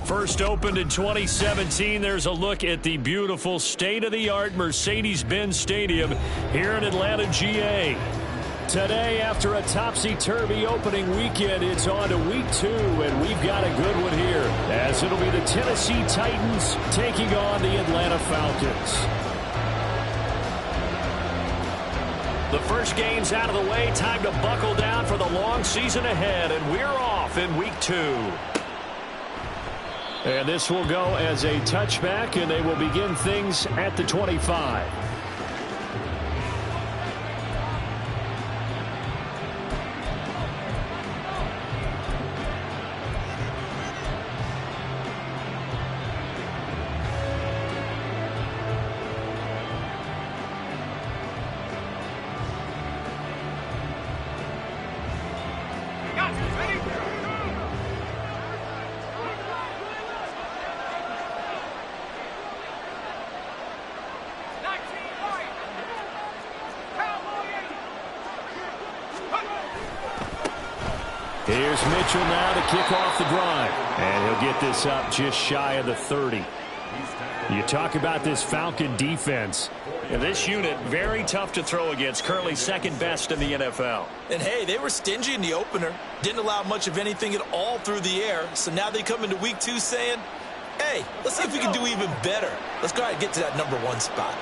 First opened in 2017, there's a look at the beautiful state-of-the-art Mercedes-Benz Stadium here in Atlanta, GA. Today, after a topsy-turvy opening weekend, it's on to week 2, and we've got a good one here, as it'll be the Tennessee Titans taking on the Atlanta Falcons. The first game's out of the way, time to buckle down for the long season ahead, and we're off in week 2. And this will go as a touchback, and they will begin things at the 25. Here's Mitchell now to kick off the drive. And he'll get this up just shy of the 30. You talk about this Falcon defense. And this unit, very tough to throw against. Currently second best in the NFL. And hey, they were stingy in the opener. Didn't allow much of anything at all through the air. So now they come into week 2 saying, hey, let's see if we can do even better. Let's go ahead and get to that number 1 spot.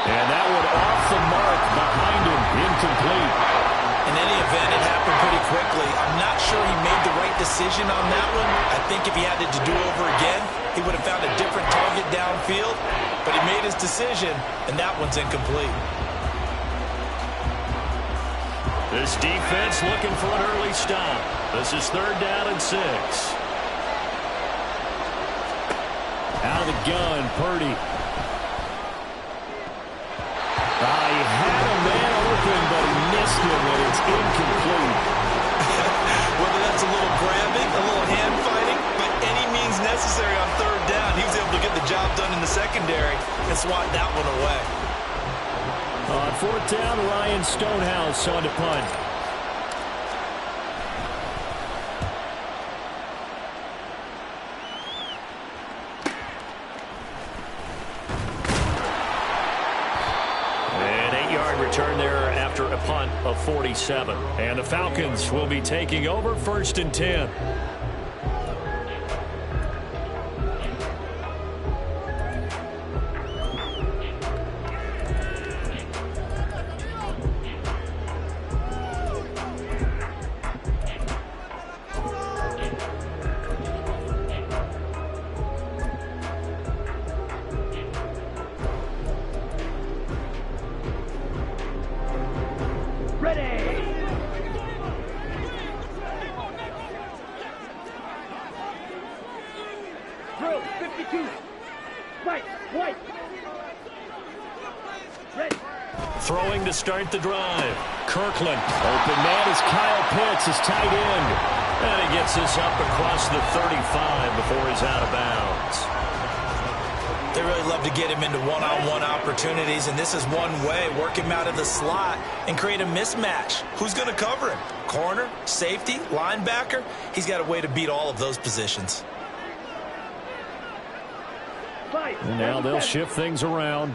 And that one off the mark behind him, incomplete. In any event, it happened pretty quickly. I'm not sure he made the right decision on that one. I think if he had it to do over again, he would have found a different target downfield. But he made his decision, and that one's incomplete. This defense looking for an early stop. This is 3rd down and 6. Out of the gun, Purdy. He had a man open, but he missed him, and it's incomplete. Whether that's a little grabbing, a little hand fighting, by any means necessary on 3rd down, he was able to get the job done in the secondary and swat that one away. On 4th down, Ryan Stonehouse on to punt. Return there after a punt of 47. And the Falcons will be taking over 1st and 10. Throwing to start the drive. Kirkland. Open man is Kyle Pitts, his tight end. And he gets this up across the 35 before he's out of bounds. They really love to get him into one-on-one opportunities, and this is one way. Work him out of the slot and create a mismatch. Who's going to cover him? Corner, safety, linebacker? He's got a way to beat all of those positions. And now they'll shift things around.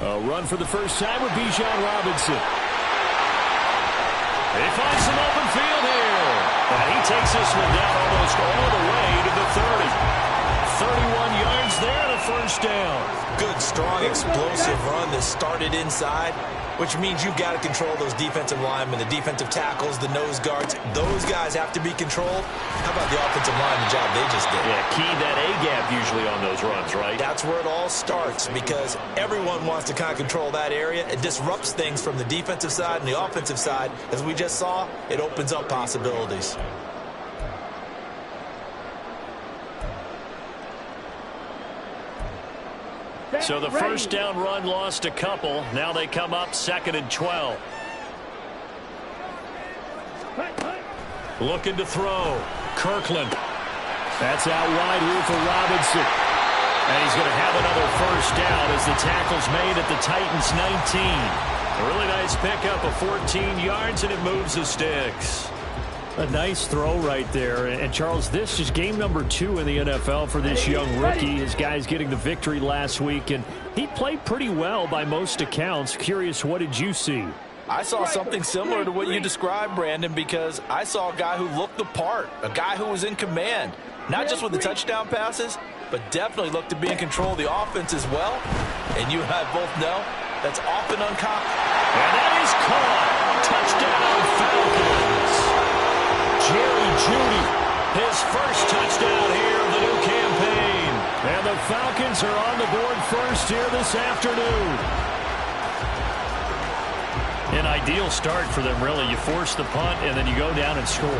A run for the first time with Bijan Robinson. He finds some open field here. And he takes this one down almost all the way to the 30. 31 yards there and a 1st down. Good, strong, explosive run that started inside, which means you've got to control those defensive linemen, the defensive tackles, the nose guards. Those guys have to be controlled. How about the offensive line, the job they just did? Yeah, key that A-gap usually on those runs, right? That's where it all starts, because everyone wants to kind of control that area. It disrupts things from the defensive side and the offensive side. As we just saw, it opens up possibilities. So the 1st down run lost a couple. Now they come up 2nd and 12. Looking to throw. Kirkland. That's out wide here for Robinson. And he's going to have another first down as the tackle's made at the Titans' 19. A really nice pickup of 14 yards, and it moves the sticks. A nice throw right there. And, Charles, this is game number 2 in the NFL for this young rookie. His guys getting the victory last week, and he played pretty well by most accounts. Curious, what did you see? I saw something similar to what you described, Brandon, because I saw a guy who looked the part, a guy who was in command, not just with the touchdown passes, but definitely looked to be in control of the offense as well. And you and I both know that's often uncommon. And that is caught. Touchdown, Falcons. Jerry Jeudy, his first touchdown here of the new campaign. And the Falcons are on the board first here this afternoon. An ideal start for them, really. You force the punt, and then you go down and score.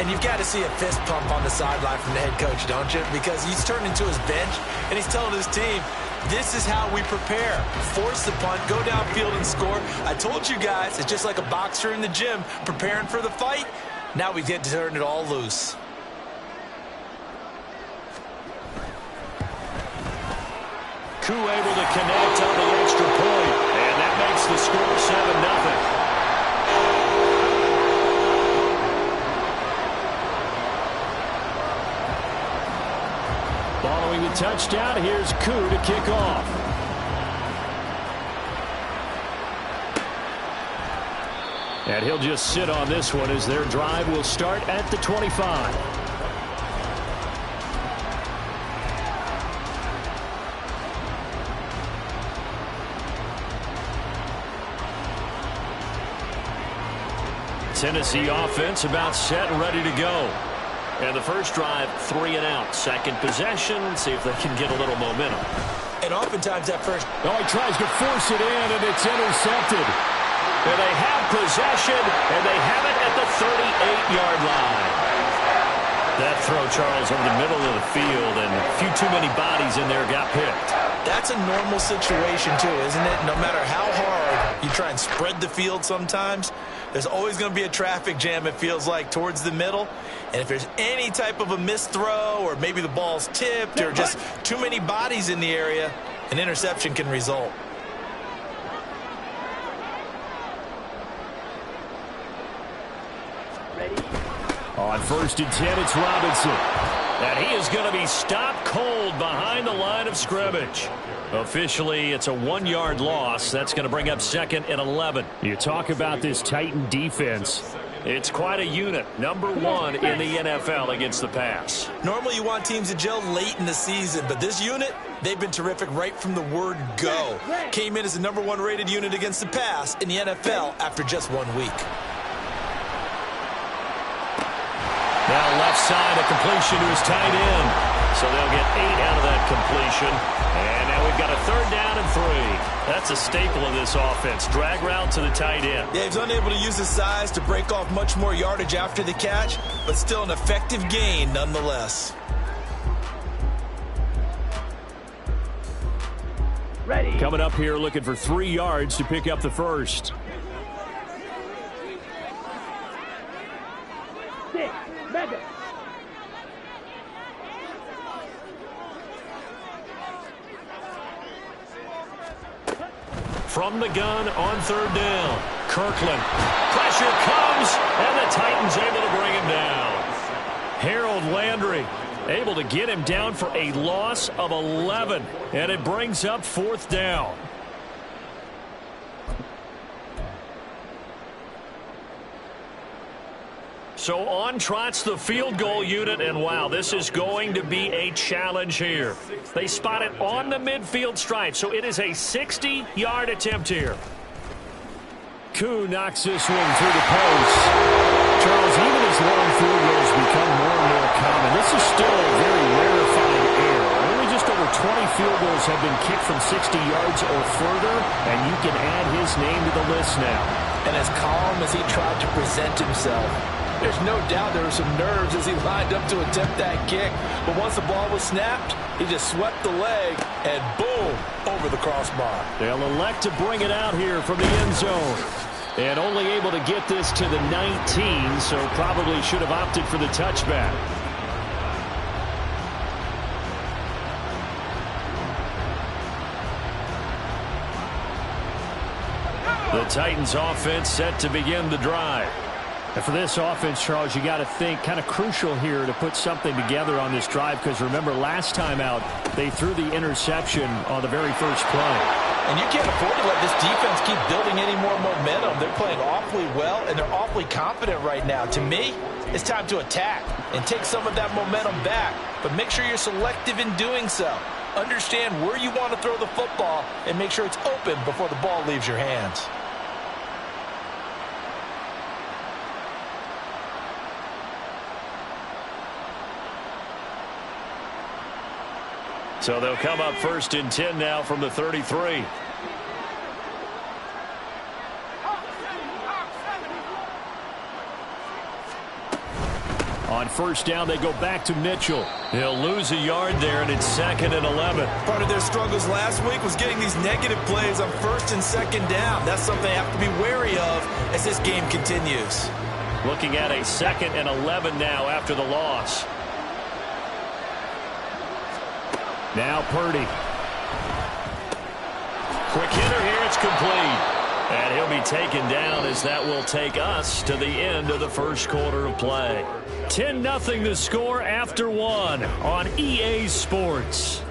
And you've got to see a fist pump on the sideline from the head coach, don't you? Because he's turned into his bench, and he's telling his team, this is how we prepare. Force the punt, go downfield and score. I told you guys, it's just like a boxer in the gym preparing for the fight. Now we get to turn it all loose. Koo able to connect on the extra point, and that makes the score 7-0. Following the touchdown, here's Koo to kick off. And he'll just sit on this one as their drive will start at the 25. Tennessee offense about set and ready to go. And the first drive, 3 and out. Second possession, see if they can get a little momentum. And oftentimes that first... Oh, he tries to force it in, and it's intercepted. And they have possession, and they have it at the 38-yard line. That throw, Charles, over the middle of the field, and a few too many bodies in there got picked. That's a normal situation, too, isn't it? No matter how hard you try and spread the field sometimes, there's always going to be a traffic jam, it feels like, towards the middle. And if there's any type of a missed throw, or maybe the ball's tipped, or just too many bodies in the area, an interception can result. On 1st and 10, it's Robinson. And he is going to be stopped cold behind the line of scrimmage. Officially, it's a 1-yard loss. That's going to bring up 2nd and 11. You talk about this Titan defense. It's quite a unit. Number 1 in the NFL against the pass. Normally you want teams to gel late in the season, but this unit, they've been terrific right from the word go. Came in as the number 1 rated unit against the pass in the NFL after just 1 week. Now left side, a completion to his tight end. So they'll get 8 out of that completion. And now we've got a 3rd down and 3. That's a staple of this offense. Drag route to the tight end. Yeah, he's unable to use his size to break off much more yardage after the catch, but still an effective gain nonetheless. Ready. Coming up here looking for 3 yards to pick up the first. From the gun on 3rd down. Kirkland. Pressure comes, and the Titans able to bring him down. Harold Landry able to get him down for a loss of 11, and it brings up 4th down. So on trots the field goal unit, and wow, this is going to be a challenge here. They spot it on the midfield stripe, so it is a 60-yard attempt here. Koo knocks this one through the post. Charles, even as long field goals become more and more common, this is still a very rarefied error. Only just over 20 field goals have been kicked from 60 yards or further, and you can add his name to the list now. And as calm as he tried to present himself, there's no doubt there were some nerves as he lined up to attempt that kick. But once the ball was snapped, he just swept the leg and boom, over the crossbar. They'll elect to bring it out here from the end zone. And only able to get this to the 19, so probably should have opted for the touchback. The Titans offense set to begin the drive. And for this offense, Charles, you got to think kind of crucial here to put something together on this drive, because remember last time out they threw the interception on the very first play. And you can't afford to let this defense keep building any more momentum. They're playing awfully well, and they're awfully confident right now. To me, it's time to attack and take some of that momentum back, but make sure you're selective in doing so. Understand where you want to throw the football and make sure it's open before the ball leaves your hands. So they'll come up 1st and 10 now from the 33. On 1st down, they go back to Mitchell. He'll lose a yard there, and it's 2nd and 11. Part of their struggles last week was getting these negative plays on 1st and 2nd down. That's something they have to be wary of as this game continues. Looking at a 2nd and 11 now after the loss. Now Purdy. Quick hitter here. It's complete. And he'll be taken down as that will take us to the end of the first quarter of play. 10-0 the score after 1 on EA Sports.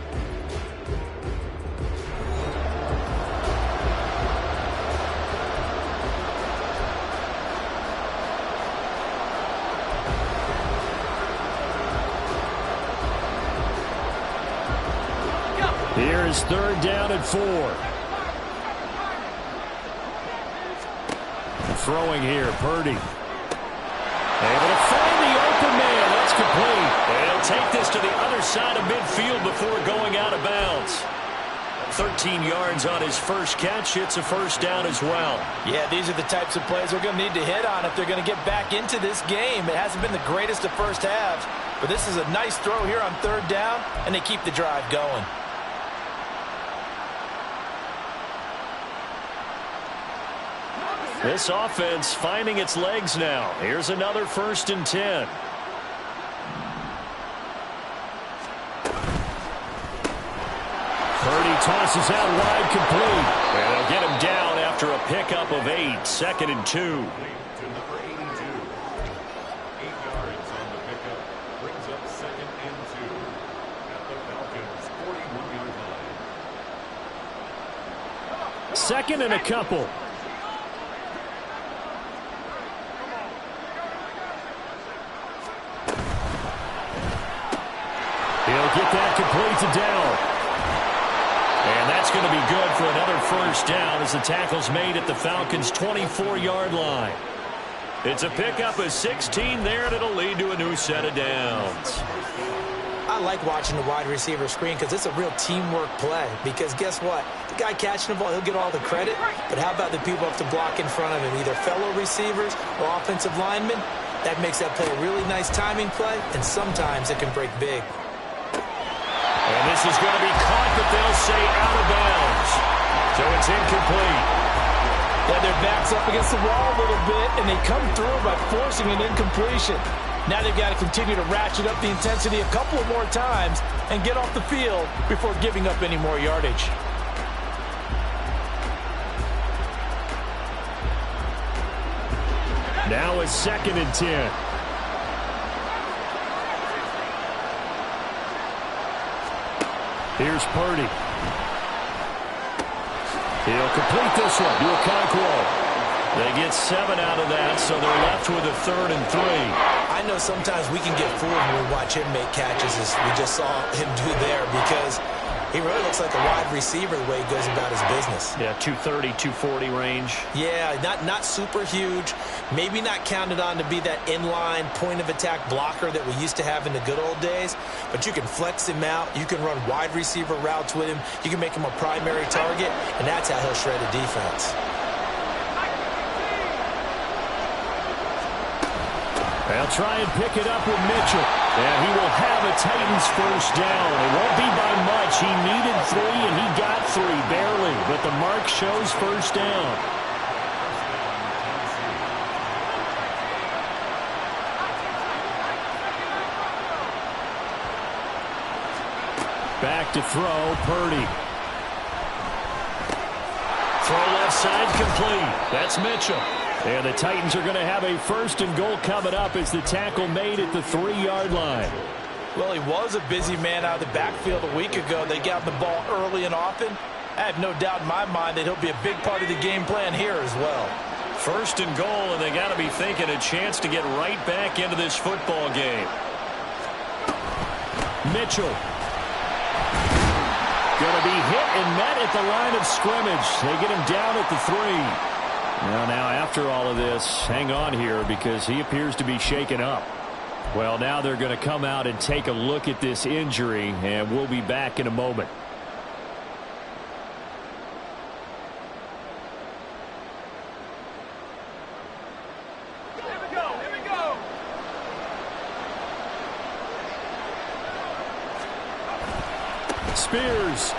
Here's 3rd down and 4. Throwing here, Purdy. Able to find the open man. That's complete. And he'll take this to the other side of midfield before going out of bounds. 13 yards on his first catch. It's a 1st down as well. Yeah, these are the types of plays they're going to need to hit on if they're going to get back into this game. It hasn't been the greatest of first halves, but this is a nice throw here on 3rd down, and they keep the drive going. This offense finding its legs now. Here's another 1st and 10. Purdy tosses out wide, complete. And they'll get him down after a pickup of 8. 2nd and 2. To number 82. 8 yards on the pickup. Brings up 2nd and 2. At the Falcons' 41-yard line. 2nd and a couple. He'll get that complete to Dell. And that's going to be good for another 1st down as the tackle's made at the Falcons' 24-yard line. It's a pickup of 16 there, and it'll lead to a new set of downs. I like watching the wide receiver screen because it's a real teamwork play. Because guess what? The guy catching the ball, he'll get all the credit. But how about the people up to block in front of him, either fellow receivers or offensive linemen? That makes that play a really nice timing play, and sometimes it can break big. And this is going to be caught, but they'll say out of bounds. So it's incomplete. Yeah, their back's up against the wall a little bit, and they come through by forcing an incompletion. Now they've got to continue to ratchet up the intensity a couple of more times and get off the field before giving up any more yardage. Now it's 2nd and 10. Here's Purdy. He'll complete this one to Okonkwo. They get 7 out of that, so they're left with a 3rd and 3. I know sometimes we can get fooled when we watch him make catches, as we just saw him do there, because he really looks like a wide receiver the way he goes about his business. Yeah, 230, 240 range. Yeah, not super huge. Maybe not counted on to be that inline point-of-attack blocker that we used to have in the good old days. But you can flex him out. You can run wide receiver routes with him. You can make him a primary target, and that's how he'll shred a defense. They'll try and pick it up with Mitchell. And he will have a Titans 1st down. It won't be by much. He needed 3, and he got 3, barely. But the mark shows 1st down. Back to throw, Purdy. Throw left side complete. That's Mitchell. And the Titans are going to have a 1st and goal coming up as the tackle made at the 3-yard line. Well, he was a busy man out of the backfield a week ago. They got the ball early and often. I have no doubt in my mind that he'll be a big part of the game plan here as well. 1st and goal, and they got to be thinking a chance to get right back into this football game. Mitchell. Going to be hit and met at the line of scrimmage. They get him down at the 3. Now after all of this, hang on here because he appears to be shaken up. Well, now they're going to come out and take a look at this injury, and we'll be back in a moment. Spears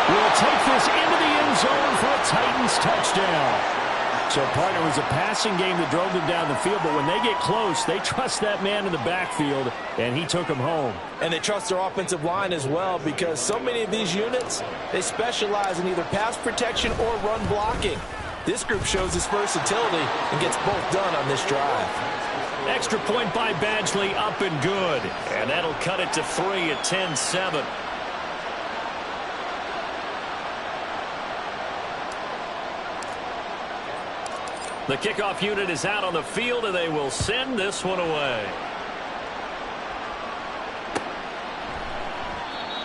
will take this into the end zone for a Titans touchdown. So, partner, it was a passing game that drove them down the field, but when they get close, they trust that man in the backfield, and he took them home. And they trust their offensive line as well because so many of these units, they specialize in either pass protection or run blocking. This group shows its versatility and gets both done on this drive. Extra point by Badgley, up and good. And that'll cut it to 3 at 10-7. The kickoff unit is out on the field, and they will send this one away.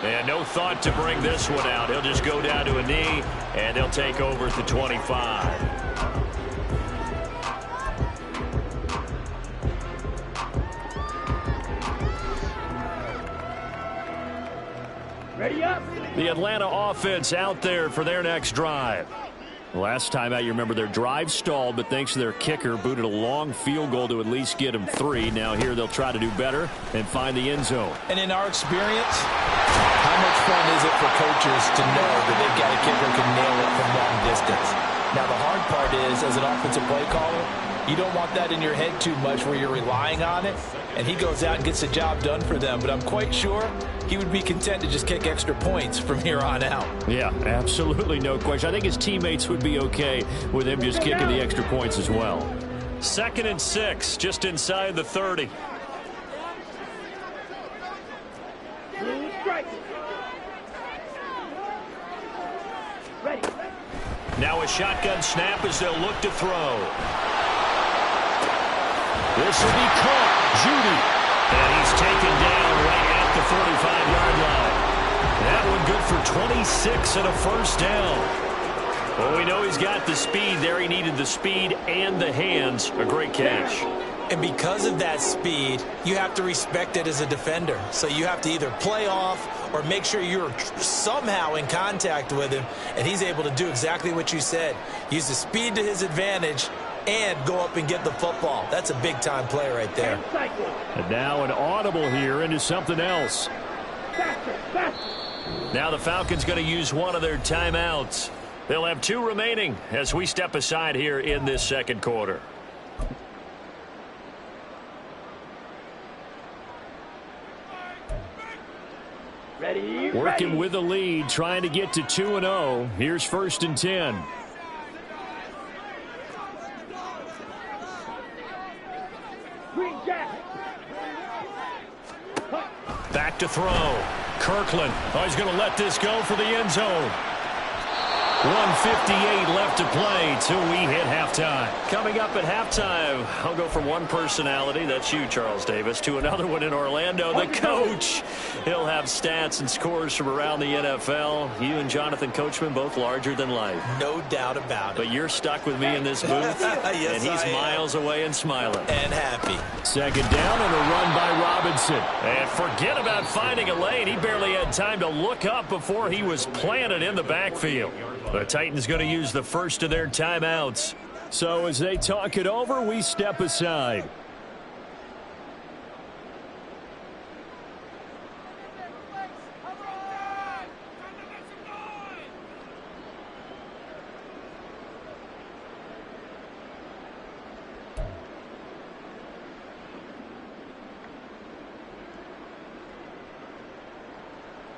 And no thought to bring this one out. He'll just go down to a knee, and they'll take over at the 25. Ready up. The Atlanta offense out there for their next drive. Last time out, you remember their drive stalled, but thanks to their kicker, booted a long field goal to at least get them 3. Now here they'll try to do better and find the end zone. And in our experience, how much fun is it for coaches to know that they've got a kicker who can nail it from long distance? Now the hard part is, as an offensive play caller, you don't want that in your head too much where you're relying on it, and he goes out and gets the job done for them. But I'm quite sure he would be content to just kick extra points from here on out. Yeah, absolutely no question. I think his teammates would be okay with him just kicking the extra points as well. 2nd and 6, just inside the 30. Ready. Now a shotgun snap as they'll look to throw. This will be caught. Judy. And he's taken down right at the 45-yard line. That one good for 26 and a 1st down. Well, we know he's got the speed there. He needed the speed and the hands. A great catch. And because of that speed, you have to respect it as a defender. So you have to either play off or make sure you're somehow in contact with him. And he's able to do exactly what you said. Use the speed to his advantage and go up and get the football. That's a big-time play right there. And now an audible here into something else. Now the Falcons going to use one of their timeouts. They'll have 2 remaining as we step aside here in this 2nd quarter. Ready. Working with the lead, trying to get to 2-0. Here's 1st and 10. Back to throw. Kirkland. Oh, he's going to let this go for the end zone. 1:58 left to play till we hit halftime. Coming up at halftime, I'll go from one personality, that's you, Charles Davis, to another one in Orlando, the coach. He'll have stats and scores from around the NFL. You and Jonathan Coachman both larger than life. No doubt about it. But you're stuck with me in this booth, yes, and he's miles away and smiling. And happy. 2nd down and a run by Robinson. And forget about finding a lane. He barely had time to look up before he was planted in the backfield. The Titans going to use the first of their timeouts. So as they talk it over, we step aside.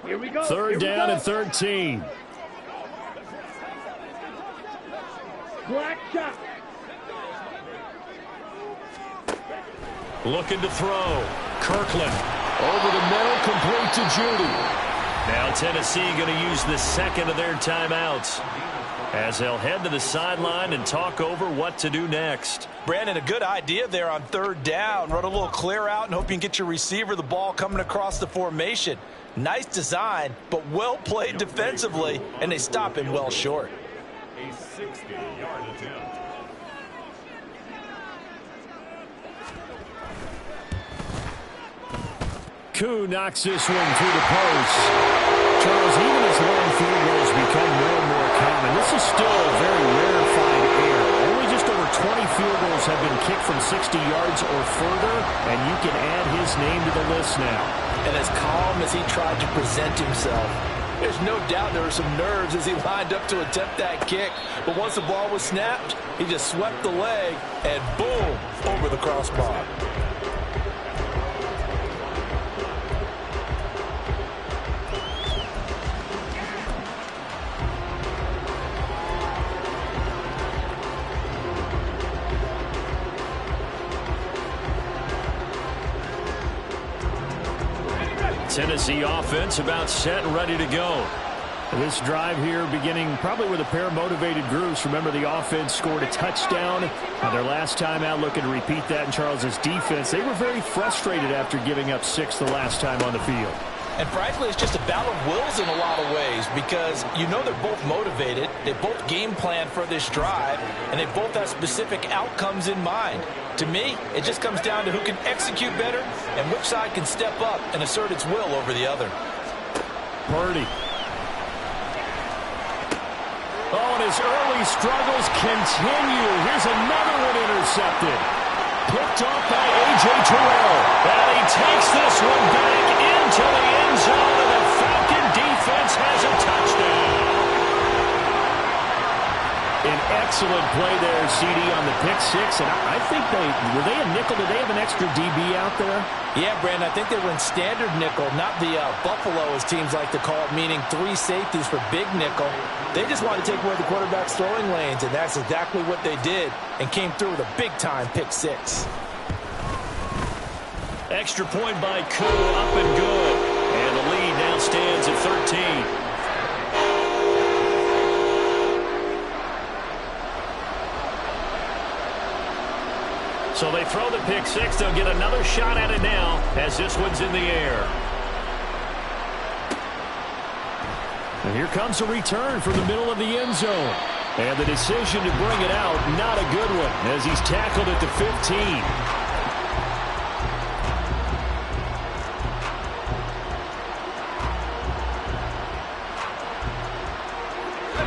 Here we go. 3rd down and 13. Black shot. Looking to throw. Kirkland over the middle, complete to Judy. Now Tennessee going to use the second of their timeouts as they'll head to the sideline and talk over what to do next. Brandon, a good idea there on third down. Run a little clear out and hope you can get your receiver the ball coming across the formation. Nice design, but well played defensively, and they stop him well short. A 60-yard attempt. Koo knocks this one through the post. Charles, even as long field goals become more and more common, this is still a very rarefied air. Only just over 20 field goals have been kicked from 60 yards or further, and you can add his name to the list now. And as calm as he tried to present himself, there's no doubt there were some nerves as he lined up to attempt that kick. But once the ball was snapped, he just swept the leg and boom, over the crossbar. Tennessee offense about set and ready to go. This drive here beginning probably with a pair of motivated groups. Remember, the offense scored a touchdown on their last time out, looking to repeat that in Charles's defense. They were very frustrated after giving up 6 the last time on the field. And frankly, it's just a battle of wills in a lot of ways because you know they're both motivated, they both game plan for this drive, and they both have specific outcomes in mind. To me, it just comes down to who can execute better and which side can step up and assert its will over the other. Purdy. Oh, and his early struggles continue. Here's another one intercepted. Picked off by A.J. Terrell. And he takes this one back into the end zone, and the Falcon defense has a touchdown. An excellent play there, CD, on the pick six. And I think were they a nickel? Did they have an extra DB out there? Yeah, Brandon, I think they were in standard nickel, not the Buffalo, as teams like to call it, meaning 3 safeties for big nickel. They just wanted to take away the quarterback's throwing lanes, and that's exactly what they did, and came through with a big-time pick six. Extra point by Koo, up and good. And the lead now stands at 13. So they throw the pick six. They'll get another shot at it now as this one's in the air. And here comes a return from the middle of the end zone. And the decision to bring it out, not a good one, as he's tackled at the 15.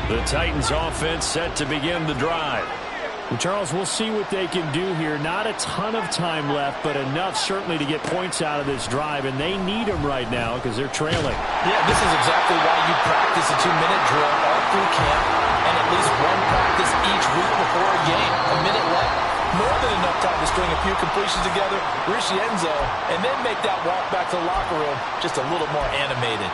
The Titans offense set to begin the drive. Well, Charles, we'll see what they can do here. Not a ton of time left, but enough certainly to get points out of this drive, and they need them right now because they're trailing. Yeah, this is exactly why you practice a 2-minute drill all through camp and at least one practice each week before a game. A minute left, more than enough time to string a few completions together, reach the end zone, and then make that walk back to the locker room just a little more animated.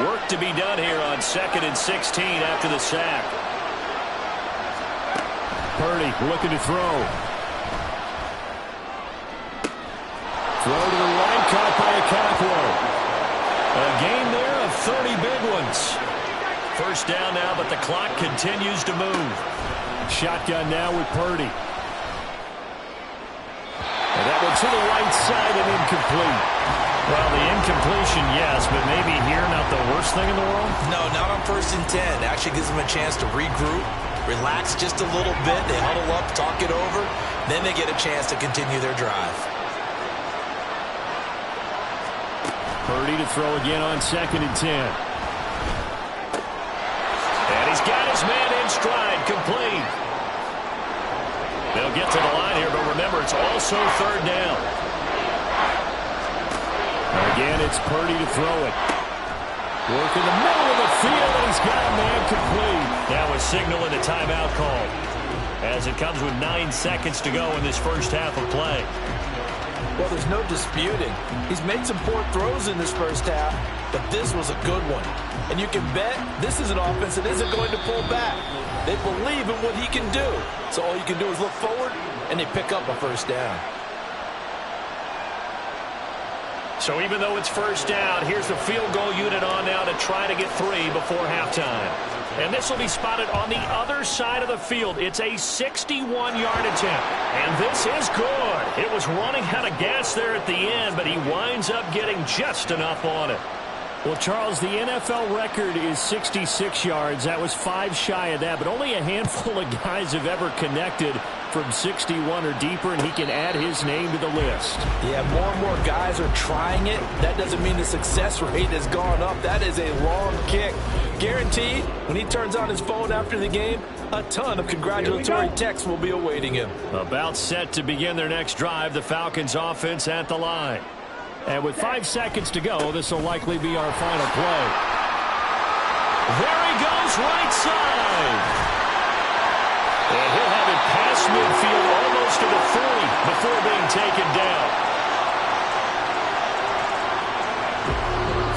Work to be done here on 2nd and 16 after the sack. Purdy looking to throw. Throw to the right, caught by Okaflo. A gain there of 30 big ones. First down now, but the clock continues to move. Shotgun now with Purdy. And that one to the right side and incomplete. Well, the incompletion, yes, but maybe here not the worst thing in the world? No, not on 1st and 10. Actually gives them a chance to regroup, relax just a little bit. They huddle up, talk it over. Then they get a chance to continue their drive. Purdy to throw again on 2nd and 10. And he's got his man in stride, complete. They'll get to the line here, but remember, it's also 3rd down. Again, it's Purdy to throw it. Work in the middle of the field, and he's got a man complete. That was signaling a timeout call. as it comes with 9 seconds to go in this first half of play. Well, there's no disputing. He's made some poor throws in this first half, but this was a good one. And you can bet this is an offense that isn't going to pull back. They believe in what he can do. So all you can do is look forward, and they pick up a first down. So even though it's first down, here's the field goal unit on now to try to get 3 before halftime. And this will be spotted on the other side of the field. It's a 61-yard attempt. And this is good. It was running out of gas there at the end, but he winds up getting just enough on it. Well, Charles, the NFL record is 66 yards. That was 5 shy of that, but only a handful of guys have ever connected from 61 or deeper, and he can add his name to the list. Yeah, more and more guys are trying it. That doesn't mean the success rate has gone up. That is a long kick. Guaranteed, when he turns on his phone after the game, a ton of congratulatory texts will be awaiting him. About set to begin their next drive, the Falcons offense at the line. And with 5 seconds to go, this will likely be our final play. There he goes, right side. And he'll have it past midfield almost to the 40 before being taken down.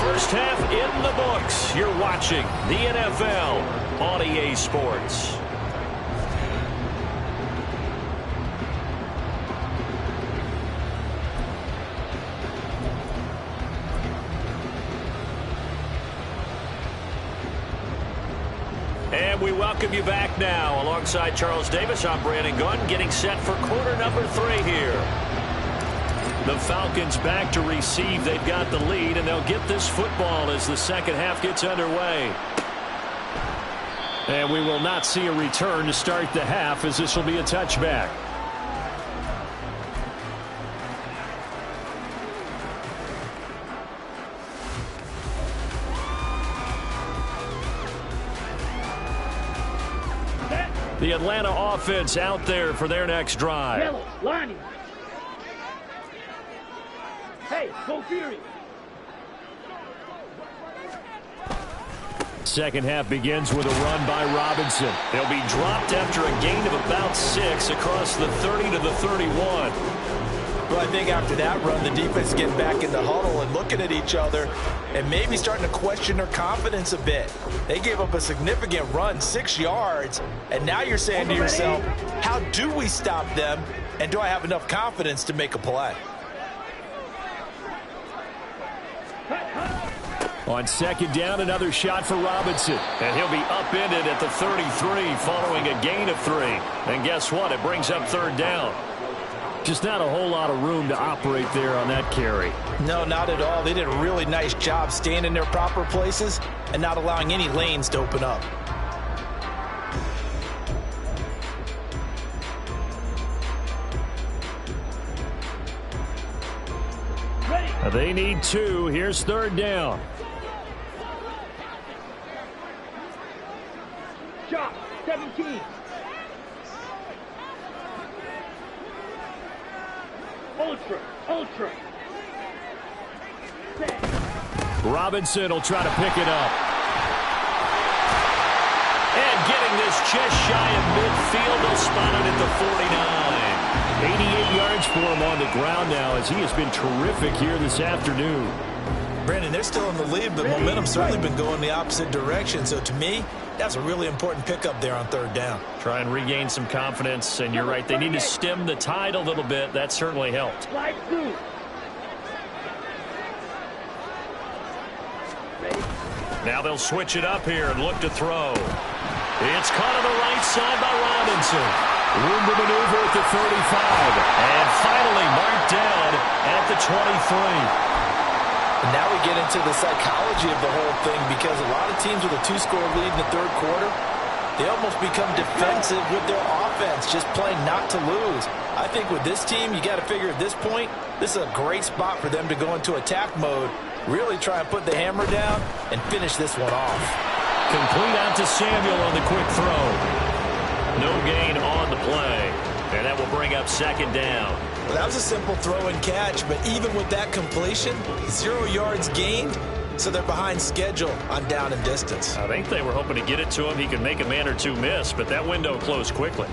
First half in the books. You're watching the NFL on EA Sports. And we welcome you back now. Alongside Charles Davis, I'm Brandon Gunn, getting set for quarter number 3 here. The Falcons back to receive. They've got the lead, and they'll get this football as the second half gets underway. And we will not see a return to start the half, as this will be a touchback. The Atlanta offense out there for their next drive. Yellow, lining. Hey, go Fury. Second half begins with a run by Robinson. They'll be dropped after a gain of about 6 across the 30 to the 31. Well, I think after that run, the defense getting back in the huddle and looking at each other and maybe starting to question their confidence a bit. They gave up a significant run, 6 yards, and now you're saying to yourself, how do we stop them, and do I have enough confidence to make a play? On second down, another shot for Robinson. And he'll be upended at the 33 following a gain of 3. And guess what? It brings up third down. Just not a whole lot of room to operate there on that carry. No, not at all. They did a really nice job staying in their proper places and not allowing any lanes to open up. They need 2. Here's third down. Shot, 17. Ultra. Robinson will try to pick it up. And getting this just shy of midfield, they'll spot it at the 49. 88 yards for him on the ground now, as he has been terrific here this afternoon. Brandon, they're still in the lead, but momentum's certainly been going the opposite direction. So to me, that's a really important pickup there on third down. Try and regain some confidence, and you're right, they need to stem the tide a little bit. That certainly helped. Now they'll switch it up here and look to throw. It's caught on the right side by Robinson. Room to maneuver at the 35. And finally marked down at the 23. And now we get into the psychology of the whole thing, because a lot of teams with a 2-score lead in the third quarter, they almost become defensive with their offense, just playing not to lose. I think with this team, you got to figure at this point, this is a great spot for them to go into attack mode, really try and put the hammer down and finish this one off. Complete out to Samuel on the quick throw. No gain on the play. And that will bring up second down. Well, that was a simple throw and catch, but even with that completion, 0 yards gained, so they're behind schedule on down and distance. I think they were hoping to get it to him. He could make a man or two miss, but that window closed quickly.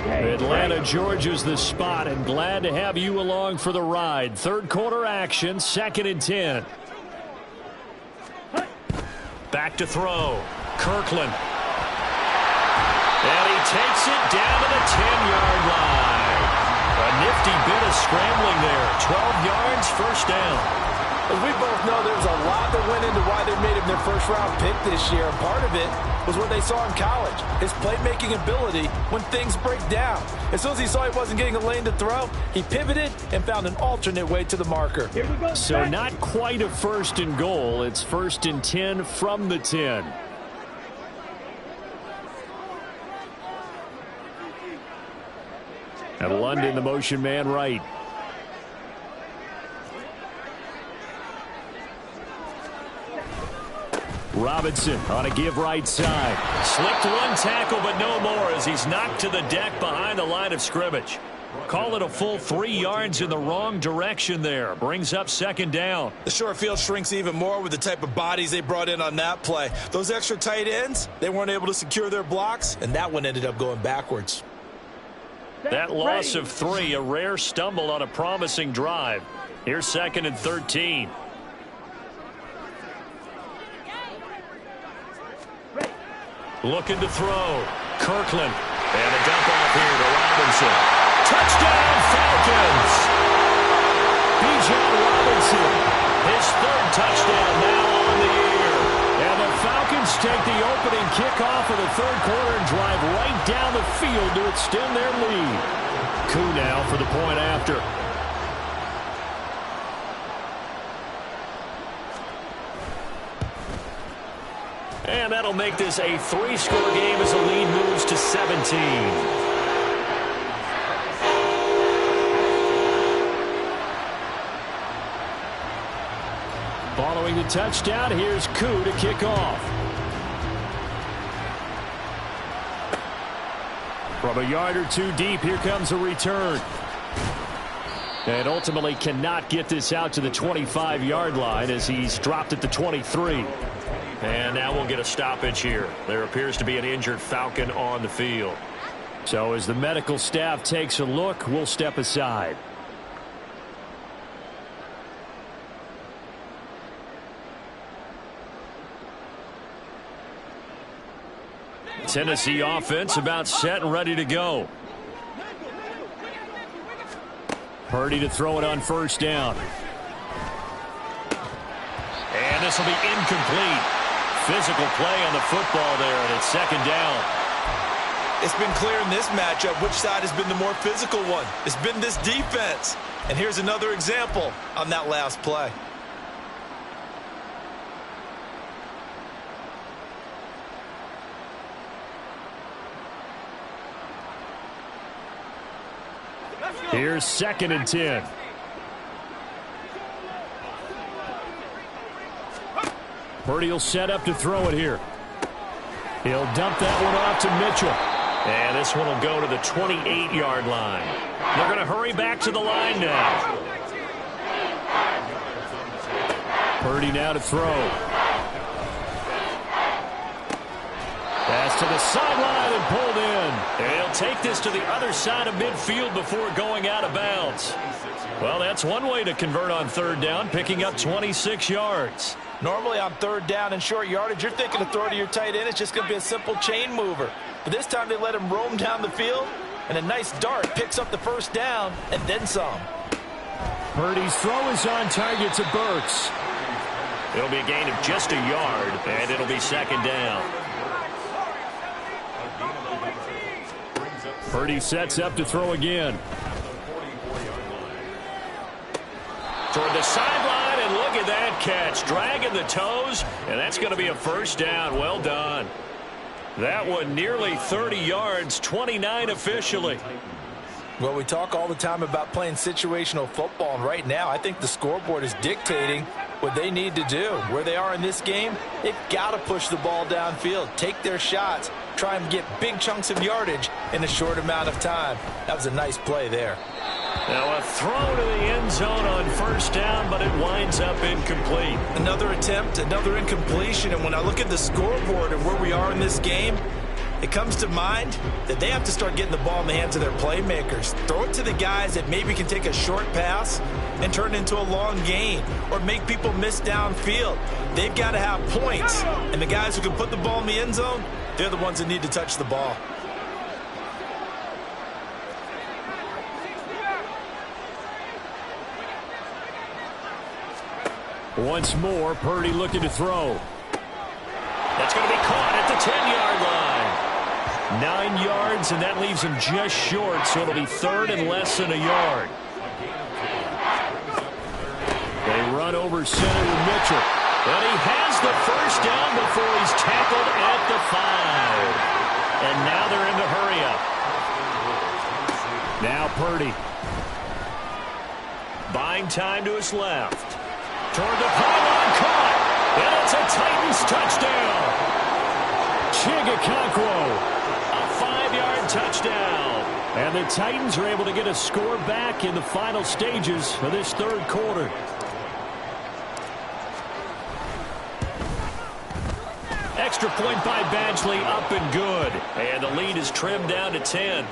Atlanta, Georgia's the spot, and glad to have you along for the ride. Third quarter action, 2nd and 10. Back to throw. Kirkland. And he takes it down to the 10-yard line. A nifty bit of scrambling there. 12 yards, first down. As we both know, there's a lot that went into why they made him their first-round pick this year. And part of it was what they saw in college, his playmaking ability when things break down. As soon as he saw he wasn't getting a lane to throw, he pivoted and found an alternate way to the marker. So not quite a 1st and goal. It's 1st and 10 from the 10. And London, the motion man right. Robinson on a give right side. Slipped one tackle, but no more as he's knocked to the deck behind the line of scrimmage. Call it a full 3 yards in the wrong direction there. Brings up 2nd down. The short field shrinks even more with the type of bodies they brought in on that play. Those extra tight ends, they weren't able to secure their blocks, and that one ended up going backwards. That loss of 3, a rare stumble on a promising drive. Here's 2nd and 13. Looking to throw. Kirkland. And a dump off here to Robinson. Touchdown, Falcons! Bijan Robinson. His 3rd touchdown now on the year. And the Falcons take the opening kickoff of the 3rd quarter and drive right down the field to extend their lead. Koo now for the point after. And that'll make this a 3-score game as the lead moves to 17. Following the touchdown, here's Koo to kick off. From a yard or 2 deep, here comes a return. And ultimately cannot get this out to the 25-yard line as he's dropped at the 23. And now we'll get a stoppage here. There appears to be an injured Falcon on the field. So as the medical staff takes a look, we'll step aside. Tennessee offense about set and ready to go. Purdy to throw it on 1st down. And this will be incomplete. Physical play on the football there, and it's 2nd down. It's been clear in this matchup which side has been the more physical one. It's been this defense. And here's another example on that last play. Here's 2nd and 10. Purdy will set up to throw it here. He'll dump that one off to Mitchell. And this one will go to the 28-yard line. They're going to hurry back to the line now. Purdy now to throw. Pass to the sideline and pulled in. And he'll take this to the other side of midfield before going out of bounds. Well, that's one way to convert on 3rd down, picking up 26 yards. Normally on 3rd down and short yardage, you're thinking to throw to your tight end. It's just going to be a simple chain mover. But this time they let him roam down the field, and a nice dart picks up the 1st down and then some. Purdy's throw is on target to Burks. It'll be a gain of just a yard, and it'll be 2nd down. Purdy sets up to throw again. Toward the sideline, and look at that catch. Dragging the toes, and that's going to be a 1st down. Well done. That one nearly 30 yards, 29 officially. Well, we talk all the time about playing situational football, and right now I think the scoreboard is dictating what they need to do. Where they are in this game, they've got to push the ball downfield, take their shots, try and get big chunks of yardage in a short amount of time. That was a nice play there. Now a throw to the end zone on 1st down, but it winds up incomplete. Another attempt, another incompletion, and when I look at the scoreboard and where we are in this game, it comes to mind that they have to start getting the ball in the hands of their playmakers. Throw it to the guys that maybe can take a short pass and turn it into a long gain or make people miss downfield. They've got to have points, and the guys who can put the ball in the end zone, they're the ones that need to touch the ball. Once more, Purdy looking to throw. That's going to be caught at the 10-yard line. 9 yards, and that leaves him just short, so it'll be third and less than a yard. They run over center with Mitchell. And he has the first down before he's tackled at the 5. And now they're in the hurry-up. Now Purdy. Buying time to his left. Toward the pylon, caught. And it's a Titans touchdown. Chigakonkwo, a 5-yard touchdown. And the Titans are able to get a score back in the final stages of this third quarter. Extra point by Badgley, up and good. And the lead is trimmed down to 10.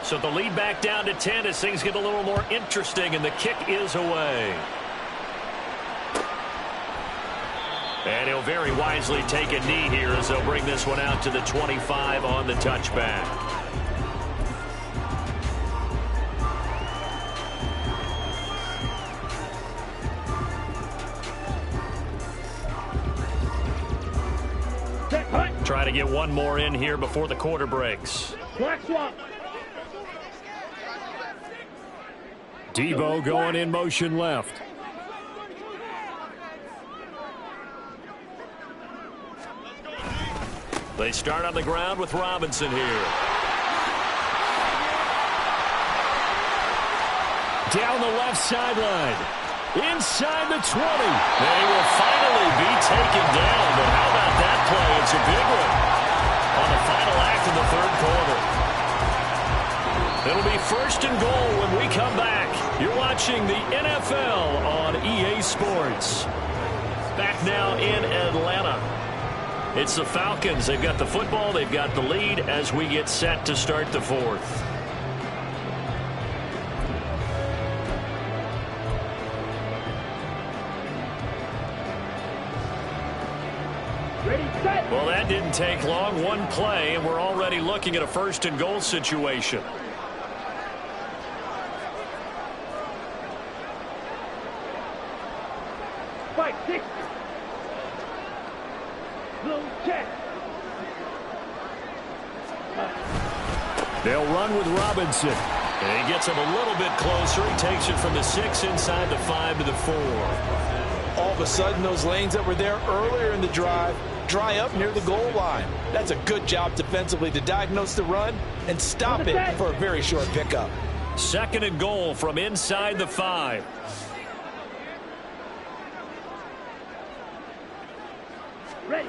So the lead back down to 10 as things get a little more interesting, and the kick is away. And he'll very wisely take a knee here as they'll bring this one out to the 25 on the touchback. Try to get one more in here before the quarter breaks. Black swap. Debo going in motion left. They start on the ground with Robinson here. Down the left sideline. Inside the 20. They will finally be taken down. But how about that play? It's a big one on the final act of the third quarter. It'll be first and goal when we come back. You're watching the NFL on EA Sports. Back now in Atlanta. It's the Falcons. They've got the football. They've got the lead as we get set to start the fourth. Well, that didn't take long. One play, and we're already looking at a first and goal situation. Fight 6. Little check. They'll run with Robinson. And he gets him a little bit closer. He takes it from the 6 inside the 5 to the 4. All of a sudden, those lanes that were there earlier in the drive dry up near the goal line. That's a good job defensively to diagnose the run and stop it for a very short pickup. Second and goal from inside the 5. Ready.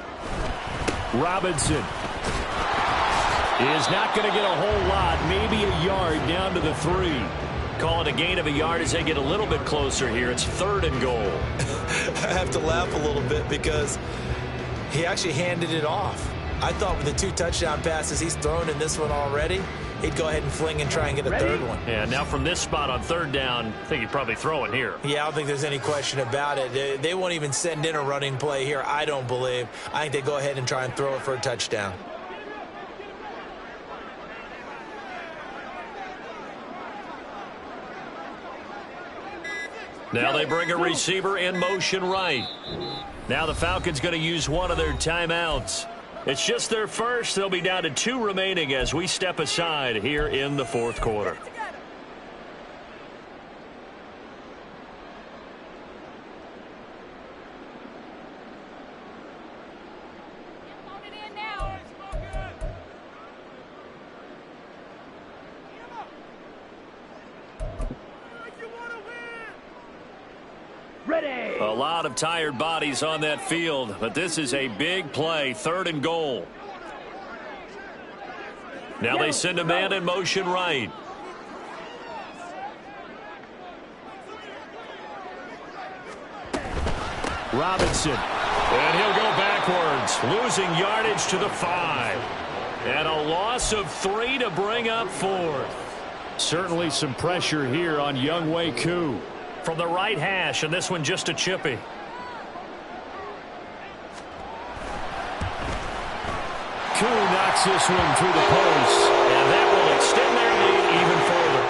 Robinson is not going to get a whole lot, maybe a yard down to the 3. Call it a gain of a yard as they get a little bit closer here. It's third and goal. I have to laugh a little bit because he actually handed it off. I thought with the 2 touchdown passes he's thrown in this one already, he'd go ahead and fling and try and get a third one. Yeah, now from this spot on third down, I think he'd probably throw it here. Yeah, I don't think there's any question about it. They won't even send in a running play here, I don't believe. I think they go ahead and try and throw it for a touchdown. Now they bring a receiver in motion right. Now the Falcons going to use one of their timeouts. It's just their first. They'll be down to 2 remaining as we step aside here in the fourth quarter. Ready. A lot of tired bodies on that field, but this is a big play, third and goal. Now they send a man in motion right. Robinson And he'll go backwards, losing yardage to the 5. And a loss of 3 to bring up 4th. Certainly some pressure here on Younghoe Koo. From the right hash, and this one just a chippy. Koo knocks this one through the post. And that will extend their lead even further.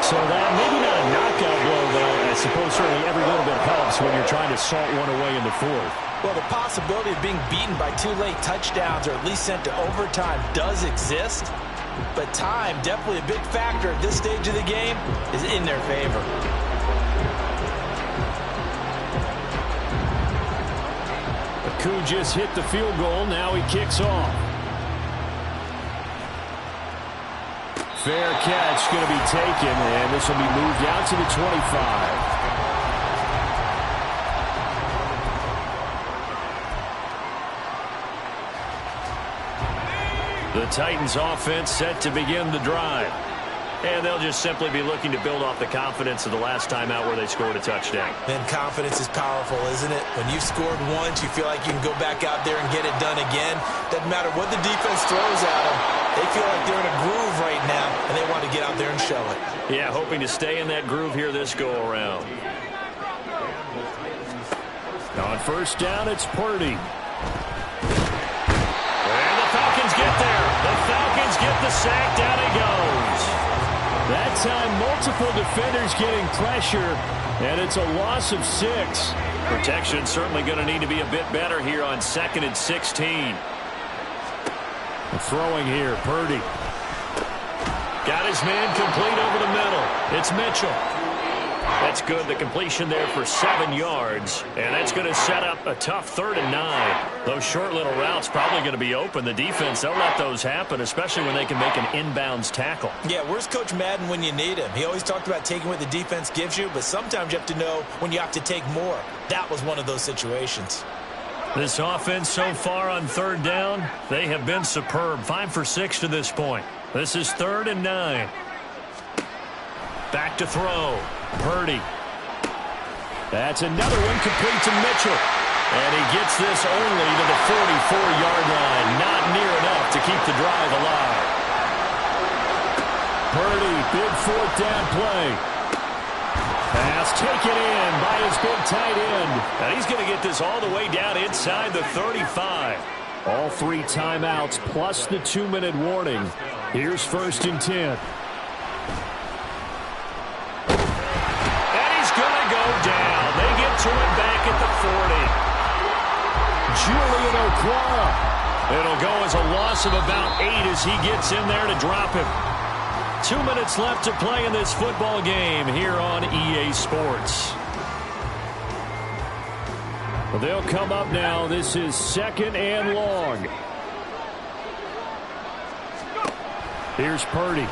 So that maybe not a knockout blow, though. I suppose certainly every little bit helps when you're trying to salt one away in the 4th. Well, the possibility of being beaten by 2 late touchdowns or at least sent to overtime does exist. But time, definitely a big factor at this stage of the game, is in their favor. Koo just hit the field goal. Now he kicks off. Fair catch going to be taken, and this will be moved out to the 25. The Titans offense set to begin the drive. And they'll just simply be looking to build off the confidence of the last time out where they scored a touchdown. And confidence is powerful, isn't it? When you've scored once, you feel like you can go back out there and get it done again. Doesn't matter what the defense throws at them. They feel like they're in a groove right now, and they want to get out there and show it. Yeah, hoping to stay in that groove here this go-around. On first down, it's Purdy. And the Falcons get there. The Falcons get the sack. Down he goes. That time, multiple defenders getting pressure, and it's a loss of 6. Protection certainly going to need to be a bit better here on 2nd and 16. Throwing here, Purdy. Got his man complete over the middle. It's Mitchell. That's good. The completion there for 7 yards. And that's going to set up a tough 3rd and 9. Those short little routes probably going to be open. The defense, they'll let those happen, especially when they can make an inbounds tackle. Yeah, where's Coach Madden when you need him? He always talked about taking what the defense gives you, but sometimes you have to know when you have to take more. That was one of those situations. This offense so far on 3rd down, they have been superb. 5 for 6 to this point. This is 3rd and 9. Back to throw. Purdy. That's another one complete to Mitchell. And he gets this only to the 44-yard line. Not near enough to keep the drive alive. Purdy, big 4th down play. Pass taken in by his big tight end. And he's going to get this all the way down inside the 35. All 3 timeouts plus the 2-minute warning. Here's 1st and 10. Down. They get to him back at the 40. Julian Okwara. It'll go as a loss of about 8 as he gets in there to drop him. 2 minutes left to play in this football game here on EA Sports. Well, they'll come up now. This is 2nd and long. Here's Purdy.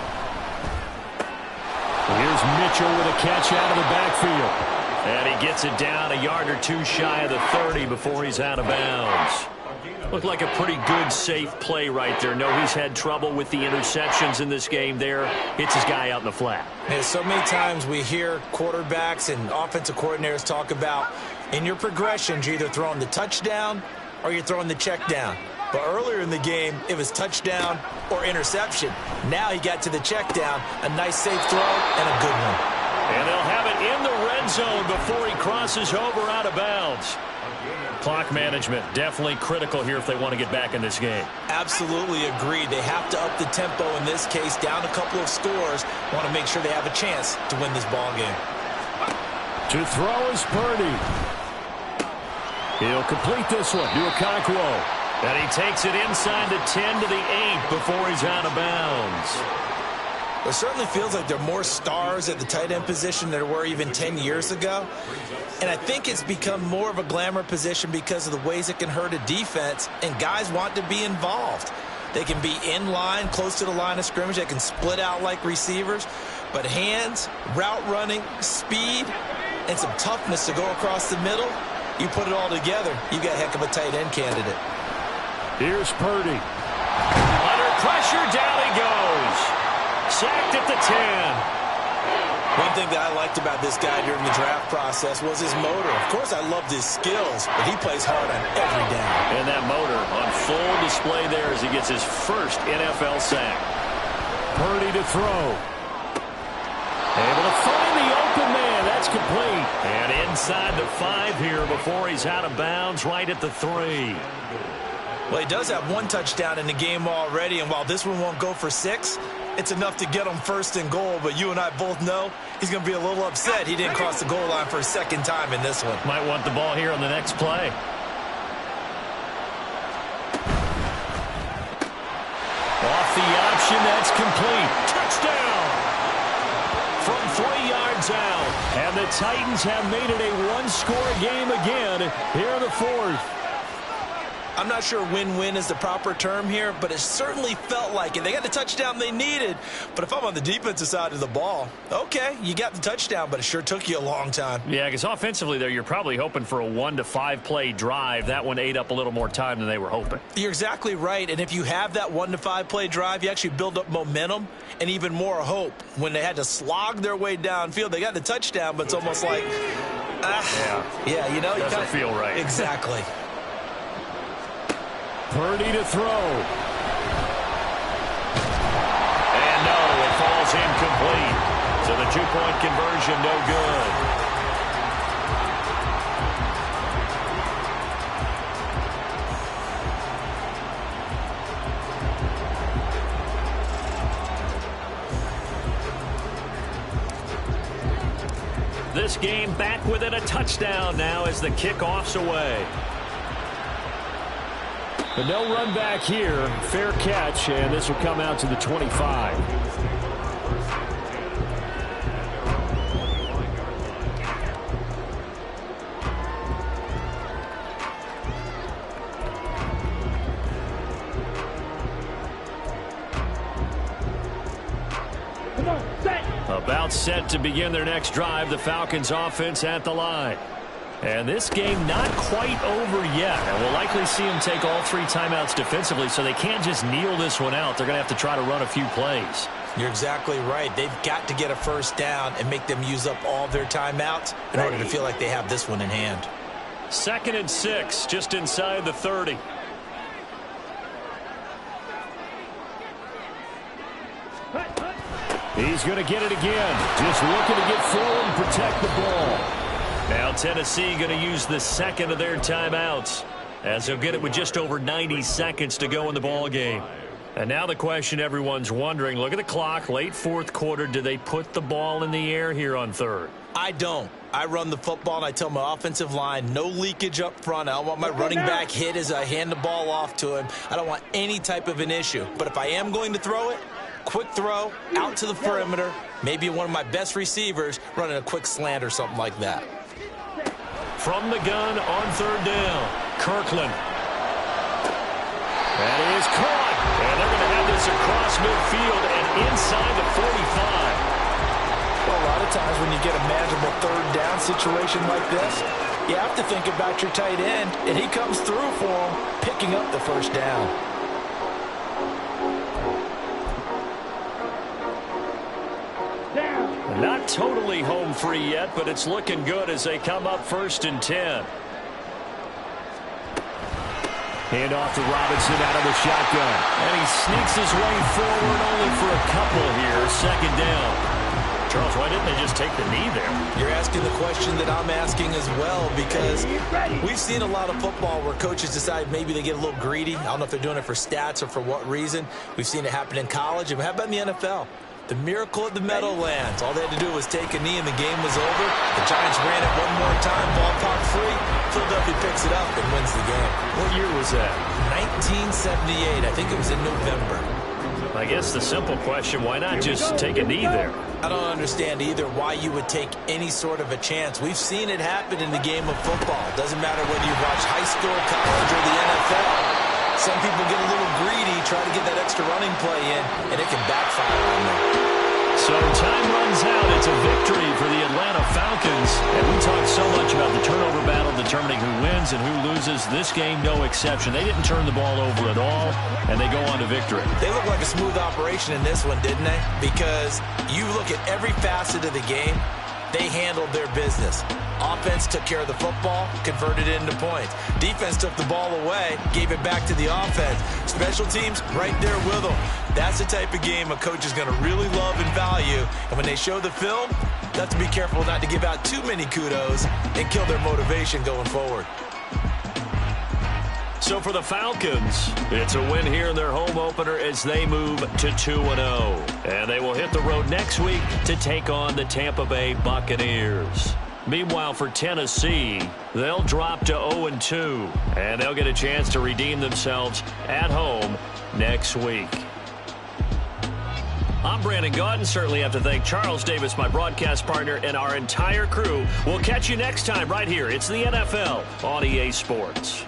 Here's Mitchell with a catch out of the backfield. And he gets it down a yard or 2 shy of the 30 before he's out of bounds. Looked like a pretty good, safe play right there. No, he's had trouble with the interceptions in this game there. Hits his guy out in the flat. Yeah, so many times we hear quarterbacks and offensive coordinators talk about in your progressions, you're either throwing the touchdown or you're throwing the check down. But earlier in the game, it was touchdown or interception. Now he got to the check down, a nice safe throw, and a good one. And they'll have it in the red zone before he crosses over out of bounds. Clock management definitely critical here if they want to get back in this game. Absolutely agreed. They have to up the tempo in this case, down a couple of scores. Want to make sure they have a chance to win this ball game. To throw is Purdy. He'll complete this one to Okonkwo. And he takes it inside the 10 to the 8 before he's out of bounds. It certainly feels like there are more stars at the tight end position than there were even 10 years ago. And I think it's become more of a glamour position because of the ways it can hurt a defense, and guys want to be involved. They can be in line, close to the line of scrimmage. They can split out like receivers. But hands, route running, speed, and some toughness to go across the middle, you put it all together, you got a heck of a tight end candidate. Here's Purdy. Under pressure, down he goes. Sacked at the 10. One thing that I liked about this guy during the draft process was his motor. Of course, I loved his skills, but he plays hard on every down. And that motor on full display there as he gets his first NFL sack. Purdy to throw. Able to find the open man. That's complete. And inside the 5 here before he's out of bounds right at the 3. Well, he does have 1 touchdown in the game already, and while this one won't go for 6, it's enough to get him first and goal. But you and I both know he's going to be a little upset he didn't cross the goal line for a second time in this one. Might want the ball here on the next play. Off the option, that's complete. Touchdown! From 3 yards out. And the Titans have made it a 1-score game again here in the 4th. I'm not sure win-win is the proper term here, but it certainly felt like it. They got the touchdown they needed, but if I'm on the defensive side of the ball, okay, you got the touchdown, but it sure took you a long time. Yeah, because offensively there, you're probably hoping for a 1 to 5 play drive. That one ate up a little more time than they were hoping. You're exactly right, and if you have that 1 to 5 play drive, you actually build up momentum and even more hope. When they had to slog their way downfield, they got the touchdown, but it's almost like, yeah, you know. Doesn't feel right. Exactly. Purdy to throw. And no, it falls incomplete. So the 2-point conversion, no good. This game back within a touchdown now as the kickoff's away. But no run back here. Fair catch, and this will come out to the 25. Come on, set. About set to begin their next drive. The Falcons offense at the line. And this game not quite over yet. And we'll likely see them take all 3 timeouts defensively, so they can't just kneel this one out. They're going to have to try to run a few plays. You're exactly right. They've got to get a first down and make them use up all their timeouts in order to feel like they have this one in hand. 2nd and 6, just inside the 30. He's going to get it again. Just looking to get forward and protect the ball. Now Tennessee going to use the 2nd of their timeouts, as they'll get it with just over 90 seconds to go in the ball game. And now the question everyone's wondering, look at the clock, late 4th quarter, do they put the ball in the air here on 3rd? I don't. I run the football, and I tell my offensive line, no leakage up front. I don't want my running back hit as I hand the ball off to him. I don't want any type of an issue. But if I am going to throw it, quick throw, out to the perimeter, maybe one of my best receivers running a quick slant or something like that. From the gun on 3rd down, Kirkland. That is caught. And they're going to have this across midfield and inside the 45. Well, a lot of times when you get a manageable 3rd down situation like this, you have to think about your tight end, and he comes through for him, picking up the first down. Not totally home free yet, but it's looking good as they come up 1st and 10. Hand off to Robinson out of the shotgun. And he sneaks his way forward only for a couple here. 2nd down. Charles, why didn't they just take the knee there? You're asking the question that I'm asking as well, because we've seen a lot of football where coaches decide maybe they get a little greedy. I don't know if they're doing it for stats or for what reason. We've seen it happen in college, and how about in the NFL? The miracle at the Meadowlands. All they had to do was take a knee and the game was over. The Giants ran it one more time, ball popped free. Philadelphia picks it up and wins the game. What year was that? 1978. I think it was in November. I guess the simple question, why not just take a knee there? I don't understand either why you would take any sort of a chance. We've seen it happen in the game of football. It doesn't matter whether you watch high school, college, or the NFL. Some people get a little greedy, try to get that extra running play in, and it can backfire on them. So time runs out. It's a victory for the Atlanta Falcons. And we talked so much about the turnover battle the determining who wins and who loses. This game, no exception. They didn't turn the ball over at all, and they go on to victory. They look like a smooth operation in this one, didn't they? Because you look at every facet of the game, they handled their business. Offense took care of the football, converted it into points. Defense took the ball away, gave it back to the offense. Special teams, right there with them. That's the type of game a coach is going to really love and value. And when they show the film, they have to be careful not to give out too many kudos and kill their motivation going forward. So for the Falcons, it's a win here in their home opener as they move to 2-0. And they will hit the road next week to take on the Tampa Bay Buccaneers. Meanwhile, for Tennessee, they'll drop to 0-2, and they'll get a chance to redeem themselves at home next week. I'm Brandon Gaudin. Certainly have to thank Charles Davis, my broadcast partner, and our entire crew. We'll catch you next time right here. It's the NFL on EA Sports.